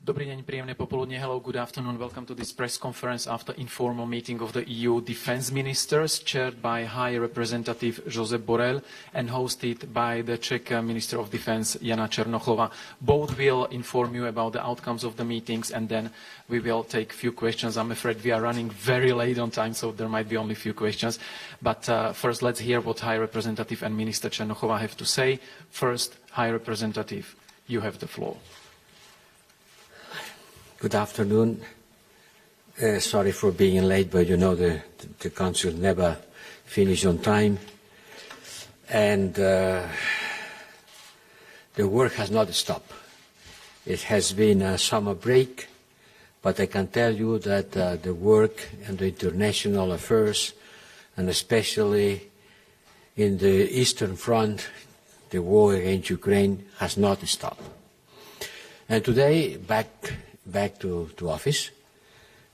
Dobrý deň, príjemné popoludne. Hello, good afternoon. Welcome to this press conference after informal meeting of the EU defense ministers, chaired by High Representative Josep Borrell and hosted by the Czech Minister of Defense Jana Černochová. Both will inform you about the outcomes of the meetings, and then we will take few questions. I'm afraid we are running very late on time, so there might be only few questions. But first, let's hear what High Representative and Minister Černochová have to say. First, High Representative, you have the floor. Good afternoon. Sorry for being late, but you know the Council never finishes on time. And the work has not stopped. It has been a summer break, but I can tell you that the work and the international affairs, and especially in the Eastern Front, the war against Ukraine has not stopped. And today, back to office,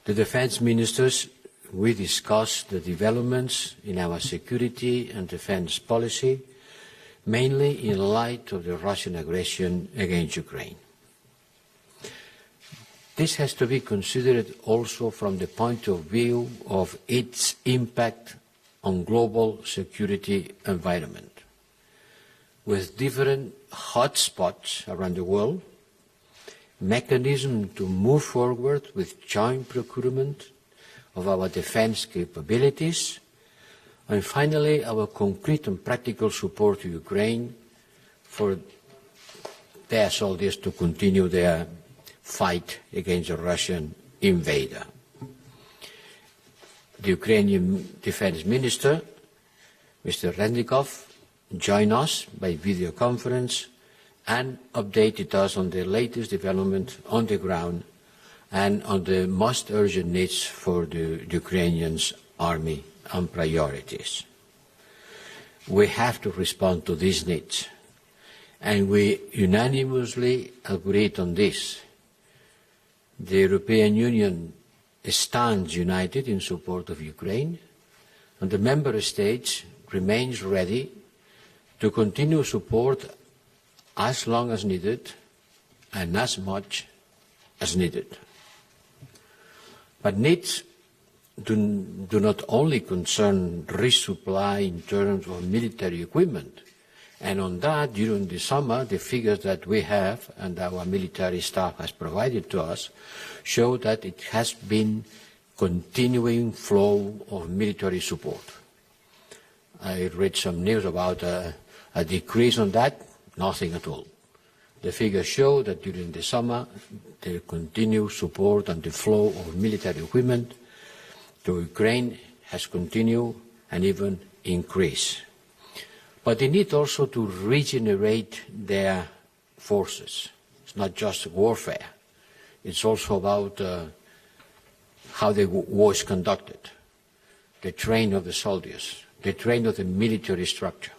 the defense ministers, we discussed the developments in our security and defense policy, mainly in light of the Russian aggression against Ukraine. This has to be considered also from the point of view of its impact on global security environment, with different hotspots around the world, mechanism to move forward with joint procurement of our defense capabilities, and finally our concrete and practical support to Ukraine for their soldiers to continue their fight against the Russian invader. The Ukrainian Defense Minister, Mr. Rendikov, joined us by video conference and updated us on the latest development on the ground and on the most urgent needs for the Ukrainian army and priorities. We have to respond to these needs, and we unanimously agreed on this. The European Union stands united in support of Ukraine, and the member states remains ready to continue support as long as needed and as much as needed. But needs do not only concern resupply in terms of military equipment. And on that, during the summer, the figures that we have and our military staff has provided to us show that it has been continuing flow of military support. I read some news about a decrease on that. Nothing at all. The figures show that during the summer, the continued support and the flow of military equipment to Ukraine has continued and even increased. But they need also to regenerate their forces. It's not just warfare. It's also about how the war is conducted, the training of the soldiers, the training of the military structure.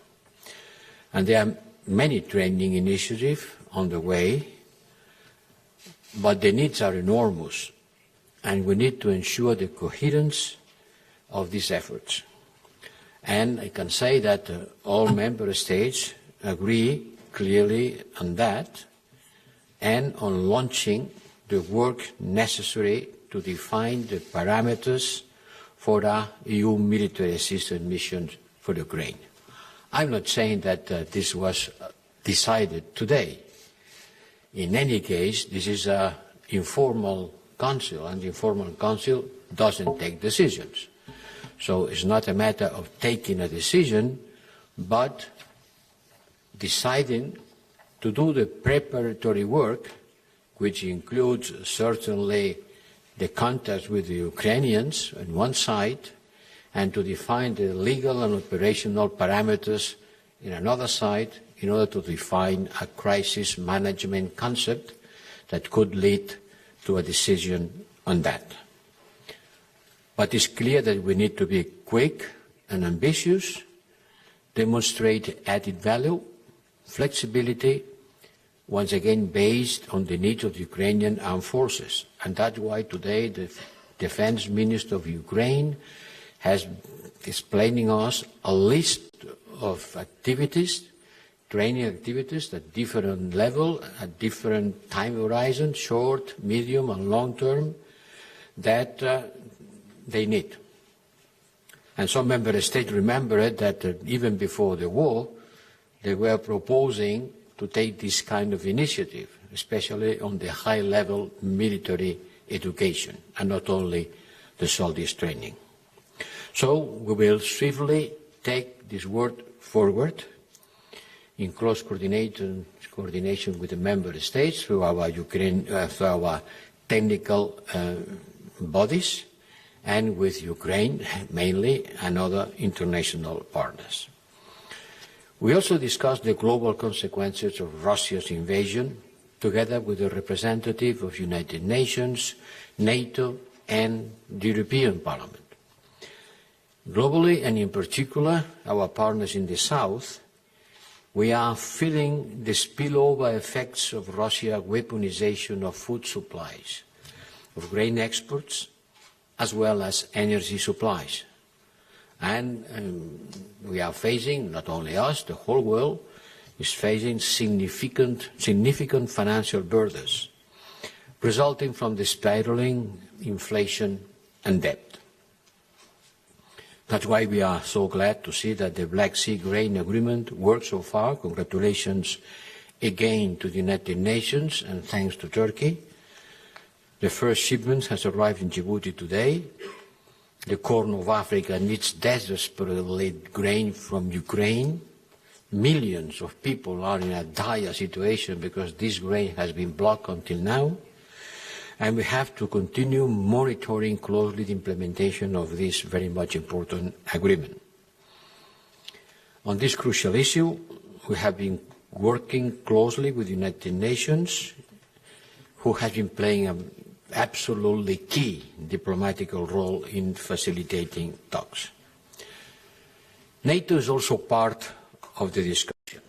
And there are many training initiatives on the way, but the needs are enormous, and we need to ensure the coherence of these efforts. And I can say that all member states agree clearly on that and on launching the work necessary to define the parameters for our EU military assistance mission for Ukraine. I'm not saying that this was decided today. In any case, this is an informal council, and the informal council doesn't take decisions. So it's not a matter of taking a decision, but deciding to do the preparatory work, which includes certainly the contacts with the Ukrainians on one side, and to define the legal and operational parameters in another side in order to define a crisis management concept that could lead to a decision on that. But it's clear that we need to be quick and ambitious, demonstrate added value, flexibility, once again based on the needs of the Ukrainian armed forces. And that's why today the Defense Minister of Ukraine has explaining us a list of activities training activities at different level, at different time horizons, short, medium, and long term, that they need. And some member states remember that even before the war, they were proposing to take this kind of initiative, especially on the high-level military education, and not only the soldiers training. So we will swiftly take this work forward in close coordination with the member states through our technical bodies, and with Ukraine mainly, and other international partners. We also discussed the global consequences of Russia's invasion, together with the representative of United Nations, NATO, and the European Parliament. Globally, and in particular, our partners in the South, we are feeling the spillover effects of Russia's weaponization of food supplies, of grain exports, as well as energy supplies. And we are facing, not only us, the whole world is facing significant financial burdens resulting from the spiraling inflation and debt. That's why we are so glad to see that the Black Sea Grain Agreement worked so far. Congratulations again to the United Nations, and thanks to Turkey. The first shipment has arrived in Djibouti today. The Corn of Africa needs desperately grain from Ukraine. Millions of people are in a dire situation because this grain has been blocked until now. And we have to continue monitoring closely the implementation of this very much important agreement. On this crucial issue, we have been working closely with the United Nations, who has been playing an absolutely key diplomatic role in facilitating talks. NATO is also part of the discussion.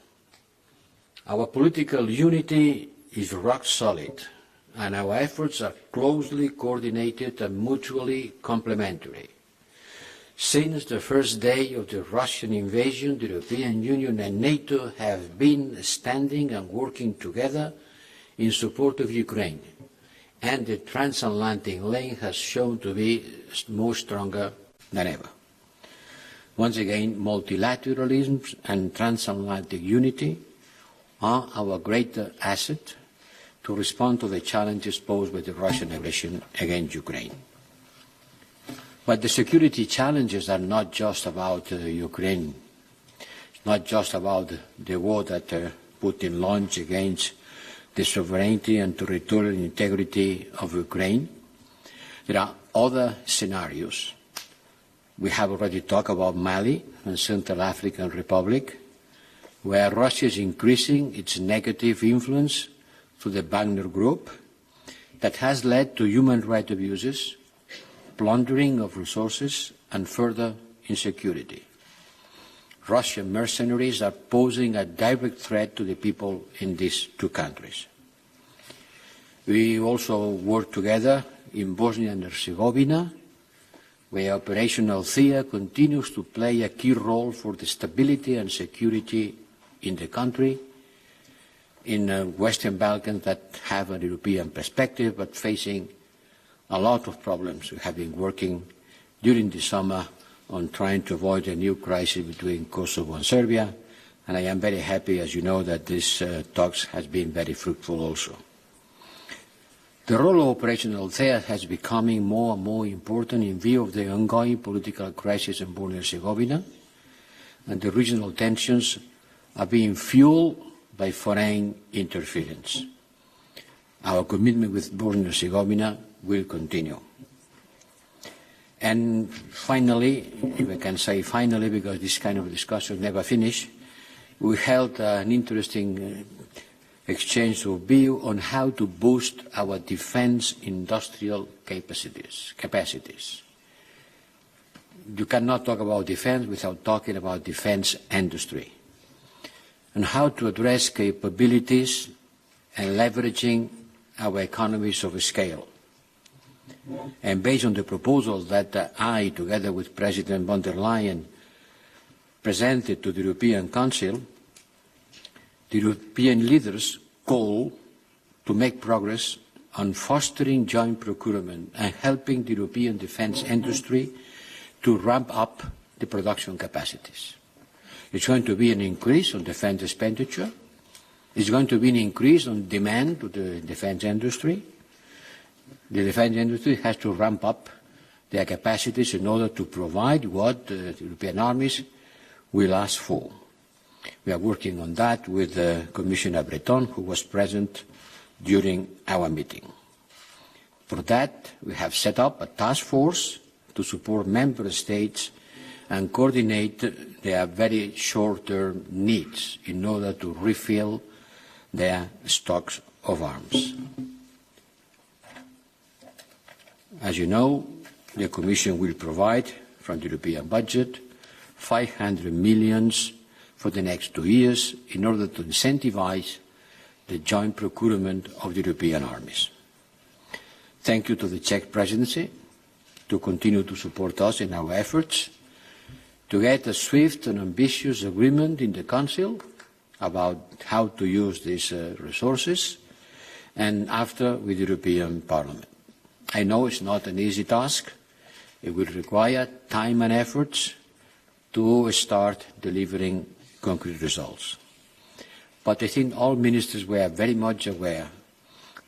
Our political unity is rock solid, and our efforts are closely coordinated and mutually complementary. Since the first day of the Russian invasion, the European Union and NATO have been standing and working together in support of Ukraine, and the transatlantic link has shown to be more stronger than ever. Once again, multilateralism and transatlantic unity are our greater asset to respond to the challenges posed by the Russian aggression against Ukraine. But the security challenges are not just about Ukraine. It's not just about the war that Putin launched against the sovereignty and territorial integrity of Ukraine. There are other scenarios. We have already talked about Mali and Central African Republic, where Russia is increasing its negative influence through the Wagner Group that has led to human rights abuses, plundering of resources, and further insecurity. Russian mercenaries are posing a direct threat to the people in these two countries. We also work together in Bosnia and Herzegovina, where Operation Althea continues to play a key role for the stability and security in the country, in Western Balkans that have a European perspective but facing a lot of problems. We have been working during the summer on trying to avoid a new crisis between Kosovo and Serbia, and I am very happy, as you know, that this talks has been very fruitful also. The role of Operation Althea has becoming more and more important in view of the ongoing political crisis in Bosnia and Herzegovina, and the regional tensions are being fueled by foreign interference. Our commitment with Bosnia and Herzegovina will continue. And finally, if I can say finally, because this kind of discussion never finish, we held an interesting exchange of view on how to boost our defense industrial capacities. You cannot talk about defense without talking about defense industry, and how to address capabilities and leveraging our economies of scale. And based on the proposal that I, together with President von der Leyen, presented to the European Council, the European leaders call to make progress on fostering joint procurement and helping the European defence industry to ramp up the production capacities. It's going to be an increase on defence expenditure. It's going to be an increase on demand to the defence industry. The defence industry has to ramp up their capacities in order to provide what the European armies will ask for. We are working on that with Commissioner Breton, who was present during our meeting. For that, we have set up a task force to support member states and coordinate their very short-term needs in order to refill their stocks of arms. As you know, the Commission will provide from the European budget 500 million for the next 2 years in order to incentivize the joint procurement of the European armies. Thank you to the Czech presidency to continue to support us in our efforts to get a swift and ambitious agreement in the Council about how to use these resources, and after with the European Parliament. I know it's not an easy task. It will require time and efforts to start delivering concrete results. But I think all ministers were very much aware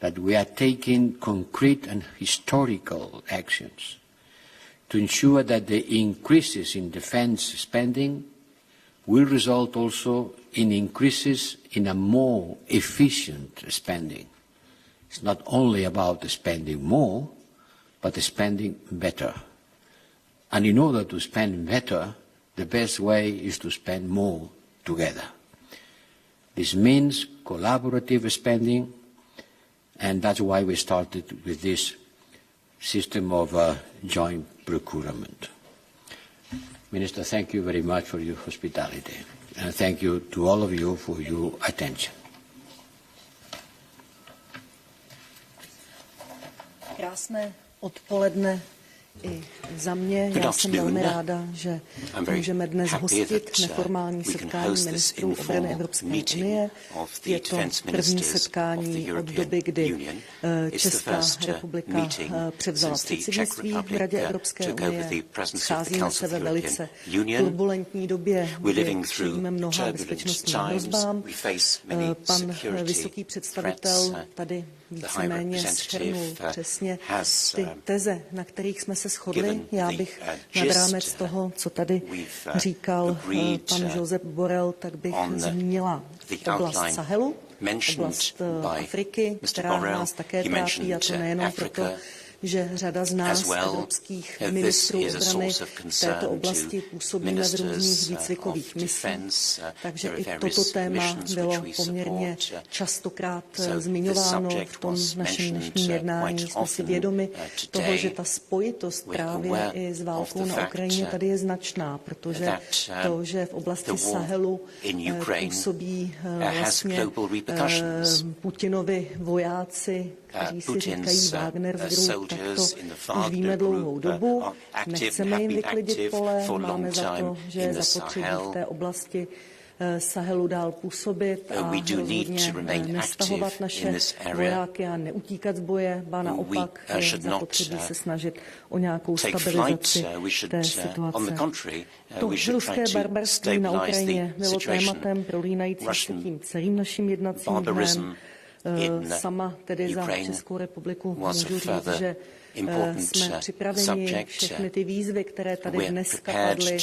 that we are taking concrete and historical actions to ensure that the increases in defence spending will result also in increases in a more efficient spending. It's not only about spending more, but spending better. And in order to spend better, the best way is to spend more together. This means collaborative spending, and that's why we started with this system of joint procurement. Minister, thank you very much for your hospitality, and thank you to all of you for your attention. Krásné odpoledne i za mě. Já jsem velmi ráda, že můžeme dnes hostit neformální setkání ministrů obrany Evropské unie. Je to první setkání od doby, kdy Česká republika převzala předsednictví v Radě Evropské unie. Scházíme se ve velice turbulentní době, kdy čelíme mnoha bezpečnostním hrozbám. Pan vysoký představitel tady víceméně shrnul přesně ty teze, na kterých jsme se shodli. Já bych nad rámec toho, co tady říkal pan Josep Borrell, tak bych zmínila oblast Sahelu, oblast Afriky, která nás také trápí, a to nejenom proto, že řada z nás, evropských ministrů obrany, v této oblasti působíme v různých výcvikových misích. Takže i toto téma bylo poměrně častokrát zmiňováno v tom našem dnešním jednání. Jsme si vědomi toho, že ta spojitost právě i s válkou na Ukrajině tady je značná, protože to, že v oblasti Sahelu působí vlastně Putinovi vojáci, kteří si říkají Wagner Group, tak to už víme dlouhou dobu. Nechceme jim vyklidit pole, máme za to, že je zapotřebí v té oblasti Sahelu dál působit a rozhodně nestahovat naše vojáky a neutíkat z boje, ba naopak je zapotřebí se snažit o nějakou stabilizaci té situace. To ruské barbarství na Ukrajině bylo tématem prolínajícím se tím celým naším jednacím dnem. Sama tedy za Českou republiku můžu říct, že jsme připraveni všechny ty výzvy, které tady dneska padly,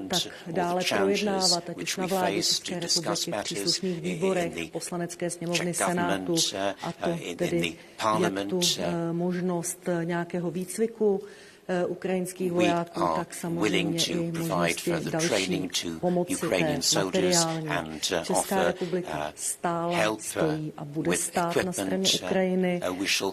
tak dále projednávat, ať už na vládě České republiky, v příslušných výborech, Poslanecké sněmovny, Senátu, a to tedy jak tu možnost nějakého výcviku ukrajinských vojáků, tak samozřejmě i možnosti další pomoci té materiální. Česká republika stále stojí a bude stát na straně Ukrajiny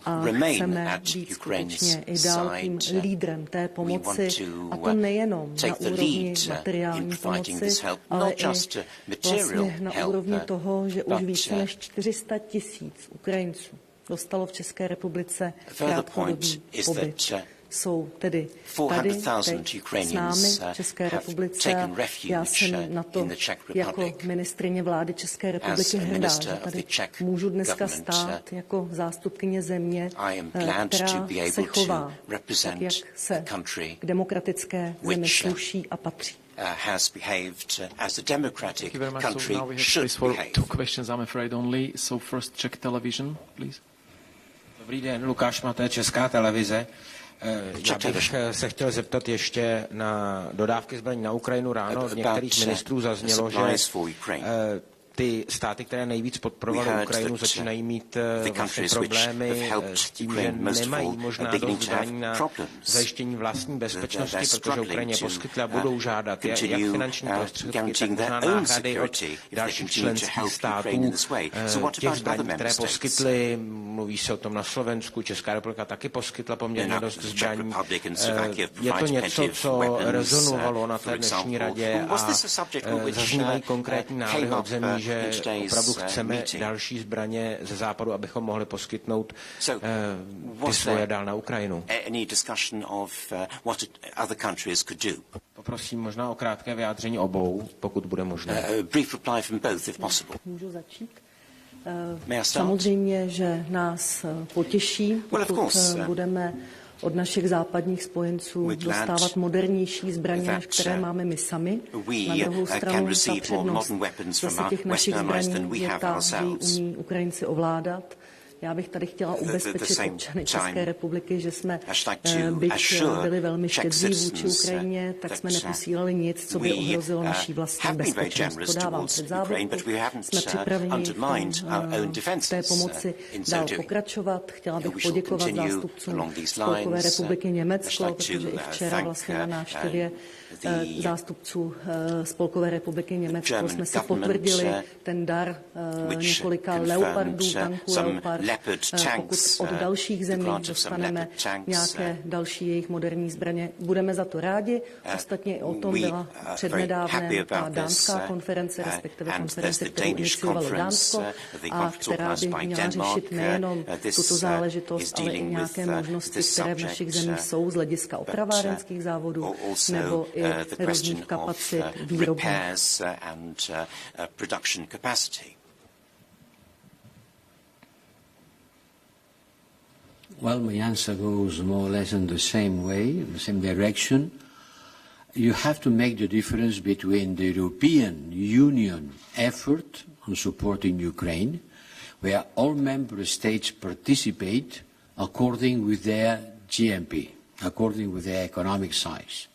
a chceme být skutečně i dál tím lídrem té pomoci, a to nejenom na úrovni materiální pomoci, ale i vlastně na úrovni toho, že už více než 400 000 Ukrajinců dostalo v České republice krátkodobý pobyt. jsou tedy tady, teď s námi v České republice. Já jsem na to jako ministryně vlády České republiky hrdá, že tady můžu dneska stát jako zástupkyně země, která se chová tak, jak se k demokratické zemi sluší a patří. Has behaved as a democratic country so now we have should space for behave. 2 questions, I'm afraid only. So first Czech television, please. Dobrý den, Lukáš Maté, Česká televize. Já bych se chtěl zeptat ještě na dodávky zbraní na Ukrajinu. Ráno od některých ministrů zaznělo, že ty státy, které nejvíc podporovaly Ukrajinu, začínají mít vlastně problémy s tím, že nemají možná dost zbraní na zajištění vlastní bezpečnosti, protože Ukrajině poskytly a budou žádat jak finanční prostředky, tak možná náhrady od dalších členských států. Těch zbraní, které poskytly, mluví se o tom na Slovensku, Česká republika taky poskytla poměrně dost zbraní. Je to něco, co rezonovalo na té dnešní radě a zaznívají konkrétní návrhy od zemí, že opravdu chceme další zbraně ze západu, abychom mohli poskytnout ty svoje dál na Ukrajinu. Poprosím možná o krátké vyjádření obou, pokud bude možné. Můžu začít? Samozřejmě, že nás potěší, pokud budeme od našich západních spojenců dostávat modernější zbraně, než které máme my sami. Na druhou stranu ta přednost zase těch našich zbraní je ta, že ji umí Ukrajinci ovládat. Já bych tady chtěla ubezpečit občany České republiky, že jsme, byť byli velmi štědří vůči Ukrajině, tak jsme neposílali nic, co by ohrozilo naší vlastní bezpečnost. To dávám před závorku. Jsme připraveni v té pomoci dál pokračovat. Chtěla bych poděkovat zástupcům Spolkové republiky Německo, protože i včera vlastně na návštěvě zástupců Spolkové republiky Německo jsme si potvrdili ten dar několika Leopardů, tanků Leopard. Pokud od dalších zemí dostaneme nějaké další jejich moderní zbraně, budeme za to rádi. Ostatně o tom byla přednedávné ta dánská konference, respektive konference, kterou iniciovalo Dánsko a která by měla řešit nejenom tuto záležitost, ale i nějaké možnosti, které v našich zemích jsou z hlediska opravárenských závodů nebo i různých kapacit výroby. Well, my answer goes more or less in the same way, in the same direction. You have to make the difference between the European Union effort on supporting Ukraine, where all member states participate according with their GNP, according with their economic size.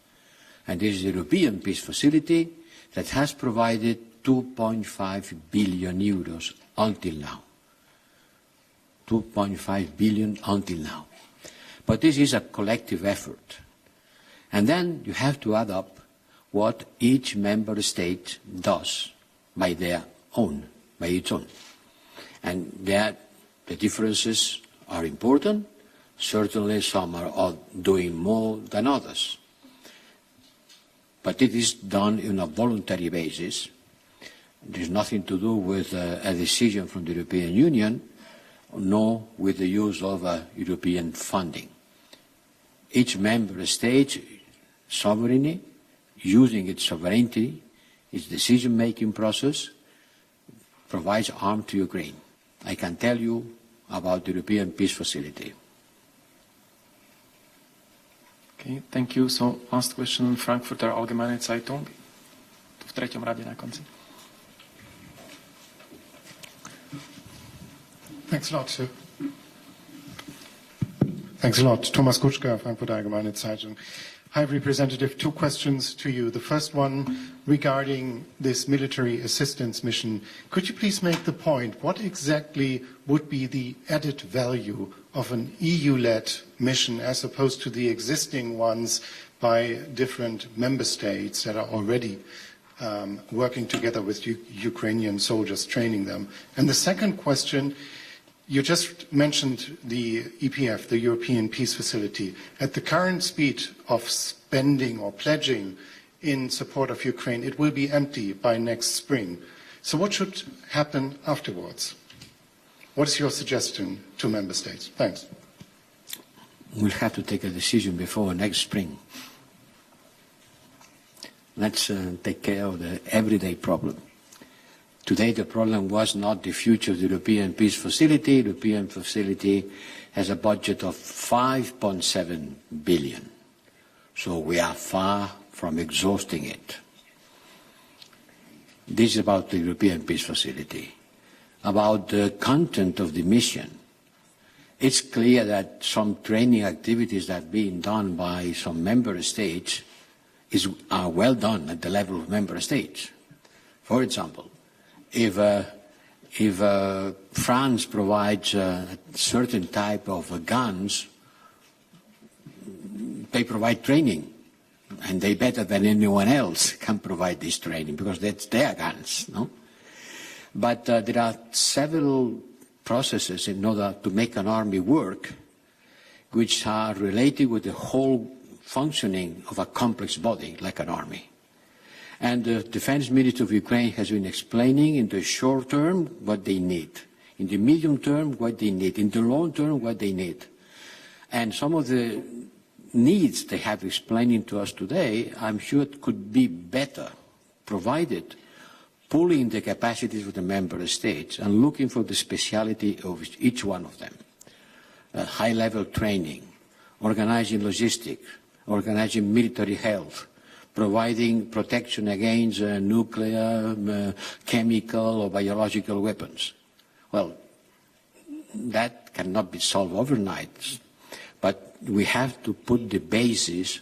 And this is the European Peace Facility that has provided 2.5 billion euros until now. 2.5 billion until now. But this is a collective effort. And then you have to add up what each member state does by its own. And there the differences are important. Certainly some are doing more than others. But it is done on a voluntary basis. There's nothing to do with a decision from the European Union, nor with the use of European funding. Each member state sovereignty, using its sovereignty, its decision-making process, provides arms to Ukraine. I can tell you about the European Peace Facility. Okay, thank you. So last question, Frankfurter Allgemeine Zeitung. V treťom rade na konci. Thanks a lot, sir. Thanks a lot. Thomas Kutschka, Frankfurter Allgemeine Zeitung. High Representative, 2 questions to you. The first one regarding this military assistance mission. Could you please make the point, what exactly would be the added value of an EU-led mission as opposed to the existing ones by different member states that are already working together with Ukrainian soldiers, training them? And the second question, you just mentioned the EPF, the European Peace Facility. At the current speed of spending or pledging in support of Ukraine, it will be empty by next spring. So what should happen afterwards? What is your suggestion to member states? Thanks. we'll have to take a decision before next spring. Let's take care of the everyday problem. Today the problem was not the future of the European Peace Facility. The European Facility has a budget of 5.7 billion. So we are far from exhausting it. This is about the European Peace Facility. About the content of the mission, it's clear that some training activities that are being done by some member states are well done at the level of member states. For example, if France provides a certain type of guns, they provide training, and they better than anyone else can provide this training because that's their guns, no? But there are several processes in order to make an army work which are related with the whole functioning of a complex body like an army. And the Defense Ministry of Ukraine has been explaining in the short term what they need, in the medium term what they need, in the long term what they need. And some of the needs they have explaining to us today, I'm sure it could be better provided pulling the capacities of the member states and looking for the speciality of each one of them. High-level training, organizing logistics, organizing military health, providing protection against nuclear, chemical or biological weapons. Well, that cannot be solved overnight, but we have to put the basis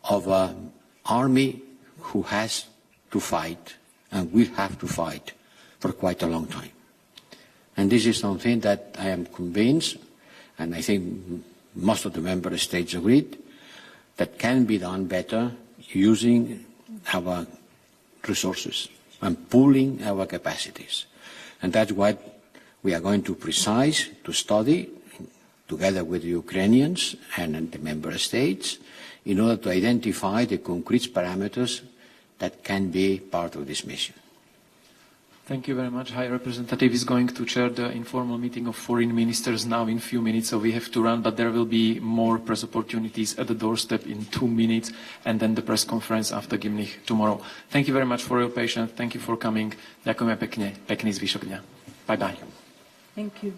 of an army who has to fight and will have to fight for quite a long time. And this is something that I am convinced, and I think most of the member states agreed, that can be done better using our resources and pooling our capacities. And that's what we are going to study together with the Ukrainians and the member states in order to identify the concrete parameters that can be part of this mission. Thank you very much. High Representative is going to chair the informal meeting of foreign ministers now in a few minutes, so we have to run, but there will be more press opportunities at the doorstep in 2 minutes, and then the press conference after Gimnich tomorrow. Thank you very much for your patience. Thank you for coming. Ďakujeme pekne. Pekný zvyšok dňa. Bye-bye. Thank you.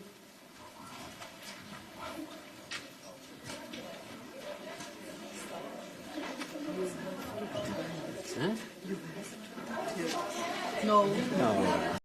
Huh? No. No.